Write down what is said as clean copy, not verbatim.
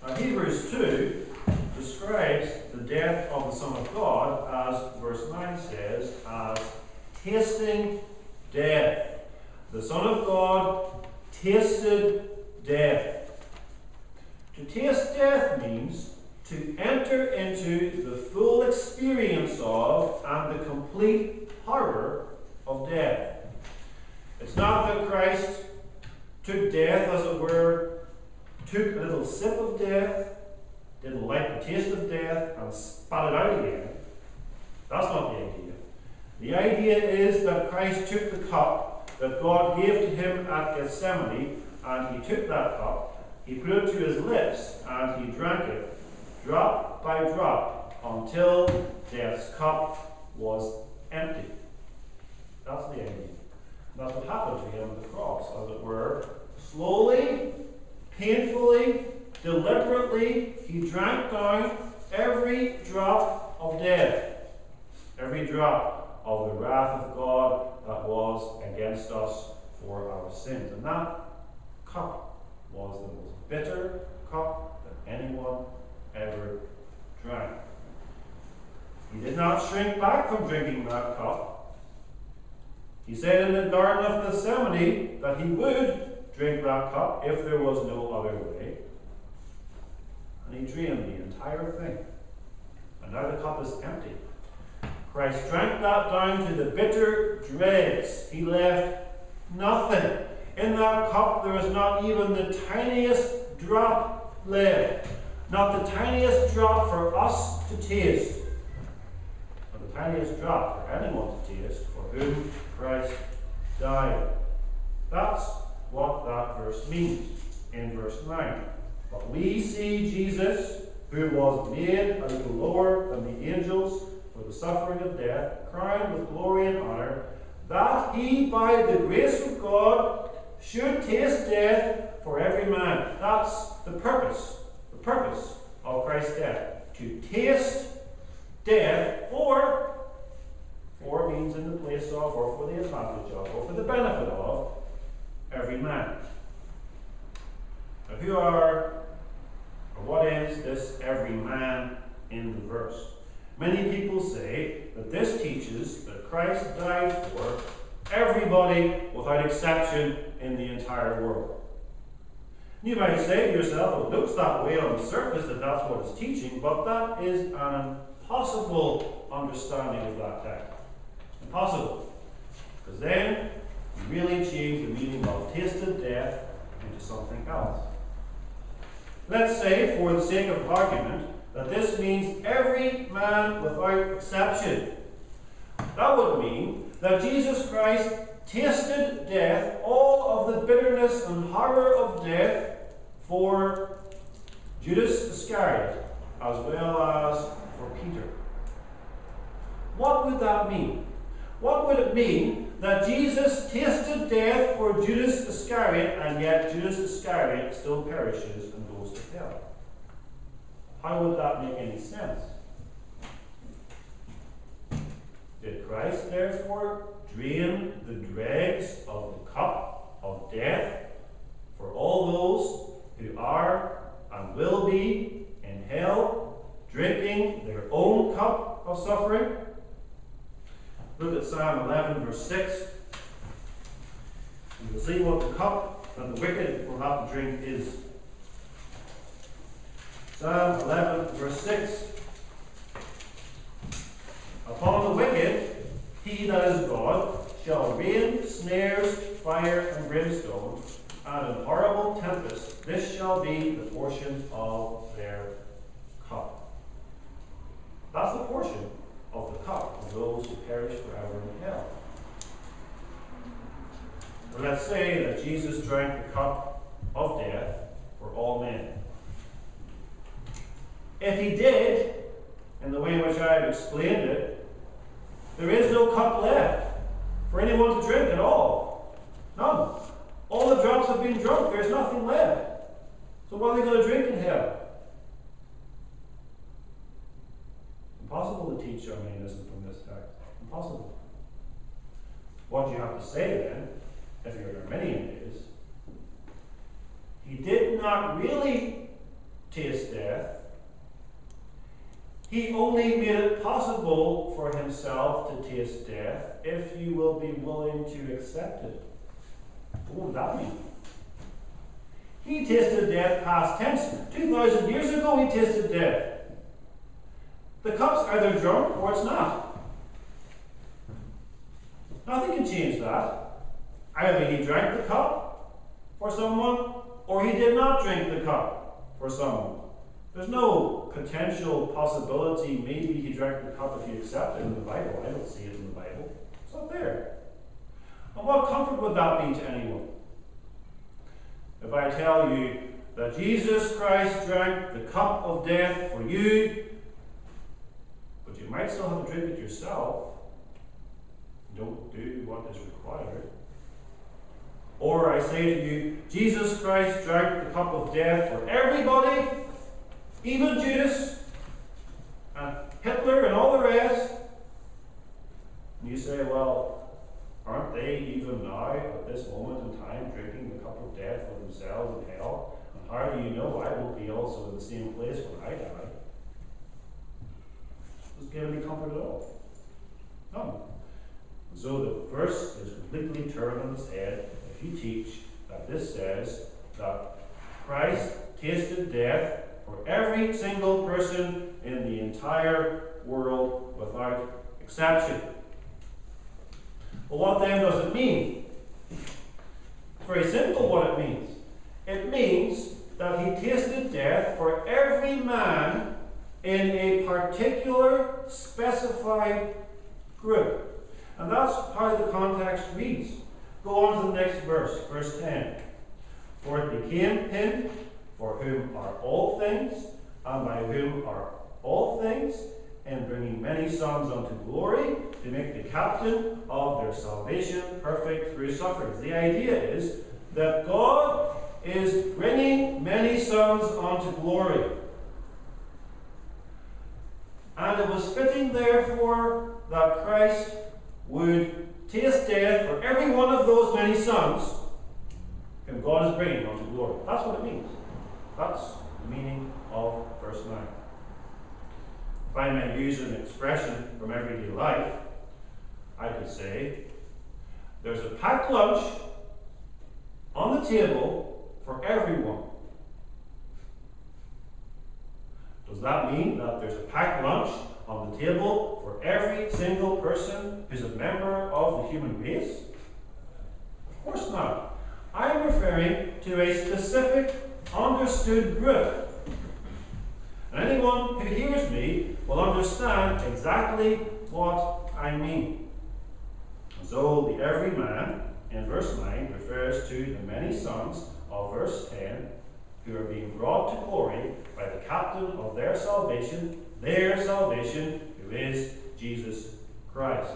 Now, Hebrews 2 describes the death of the Son of God, as verse 9 says, as tasting death. The Son of God tasted death. To taste death means to enter into the full experience of and the complete horror of death. It's not that Christ took death, as it were, took a little sip of death, didn't like the taste of death, and spat it out again. That's not the idea. The idea is that Christ took the cup that God gave to him at Gethsemane, and he took that cup, he put it to his lips, and he drank it, drop by drop, until death's cup was empty. That's the idea. That's what happened to him on the cross, as it were. Slowly, painfully, deliberately, he drank down every drop of death, every drop of the wrath of God that was against us for our sins. And that cup was the most bitter cup that anyone ever drank. He did not shrink back from drinking that cup. He said in the Garden of Gethsemane that he would drink that cup if there was no other way. And he drained the entire thing. And now the cup is empty. Christ drank that down to the bitter dregs. He left nothing. In that cup there is not even the tiniest drop left. Not the tiniest drop for us to taste. Not the tiniest drop for anyone to taste for whom Christ died. That's what that verse means in verse 9. But we see Jesus, who was made a little lower than the angels for the suffering of death, crowned with glory and honor, that he, by the grace of God, should taste death for every man. That's the purpose of Christ's death. To taste death for means in the place of, or for the advantage of, or for the benefit of every man. Now, who are, or what is this every man in the verse? Many people say that this teaches that Christ died for everybody without exception in the entire world. You might say to yourself, it looks that way on the surface that that's what it's teaching, but that is an impossible understanding of that text. Impossible. Because then you really change the meaning of tasted death into something else. Let's say, for the sake of argument, that this means every man without exception. That would mean that Jesus Christ tasted death, all of the bitterness and horror of death, for Judas Iscariot, as well as for Peter. What would that mean? What would it mean that Jesus tasted death for Judas Iscariot, and yet Judas Iscariot still perishes and goes to hell? How would that make any sense? Did Christ therefore drain the dregs of the cup of death for all those who are and will be in hell, drinking their own cup of suffering? Look at Psalm 11, verse 6. And you'll see what the cup that the wicked will have to drink is. Psalm 11, verse 6. Upon the wicked, he that is God, shall rain snares, fire, and brimstone, and an horrible tempest. This shall be the portion of their cup. That's the portion of the cup of those who perish forever in hell. Well, let's say that Jesus drank the cup of death for all men. If he did, in the way in which I have explained it, there is no cup left for anyone to drink at all. None. All the drops have been drunk. There's nothing left. So what are they going to drink in hell? Impossible to teach Arminianism from this text. Impossible. What you have to say then, if you're an Arminian, is he did not really taste death. He only made it possible for himself to taste death if you will be willing to accept it. What would that mean? He tasted death past tense. 2,000 years ago he tasted death. The cup's either drunk or it's not. Nothing can change that. Either he drank the cup for someone, or he did not drink the cup for someone. There's no potential possibility maybe he drank the cup if you accept it in the Bible. I don't see it in the Bible. It's not there. And what comfort would that be to anyone? If I tell you that Jesus Christ drank the cup of death for you, but you might still have to drink it yourself, don't do what is required. Or I say to you, Jesus Christ drank the cup of death for everybody, even Judas and Hitler and all the rest. And you say, well, aren't they even now, at this moment in time, drinking the cup of death for themselves in hell? And how do you know I won't be also in the same place when I die? Doesn't give any comfort at all. None. And so the verse is completely turned on its head if you teach that this says that Christ tasted death for every single person in the entire world without exception. Well, what then does it mean? It's very simple what it means. It means that he tasted death for every man in a particular specified group. And that's how the context reads. Go on to the next verse, verse 10. For it became him for whom are all things, and by whom are all things, in bringing many sons unto glory, to make the captain of their salvation perfect through sufferings. The idea is that God is bringing many sons unto glory. And it was fitting, therefore, that Christ would taste death for every one of those many sons whom God is bringing unto glory. That's what it means. That's the meaning of verse 9. If I may use an expression from everyday life, I could say, there's a packed lunch on the table for everyone. Does that mean that there's a packed lunch on the table for every single person who's a member of the human race? Of course not. I'm referring to a specific understood group. And anyone who hears me will understand exactly what I mean. And so the every man in verse 9 refers to the many sons of verse 10 who are being brought to glory by the captain of their salvation, who is Jesus Christ.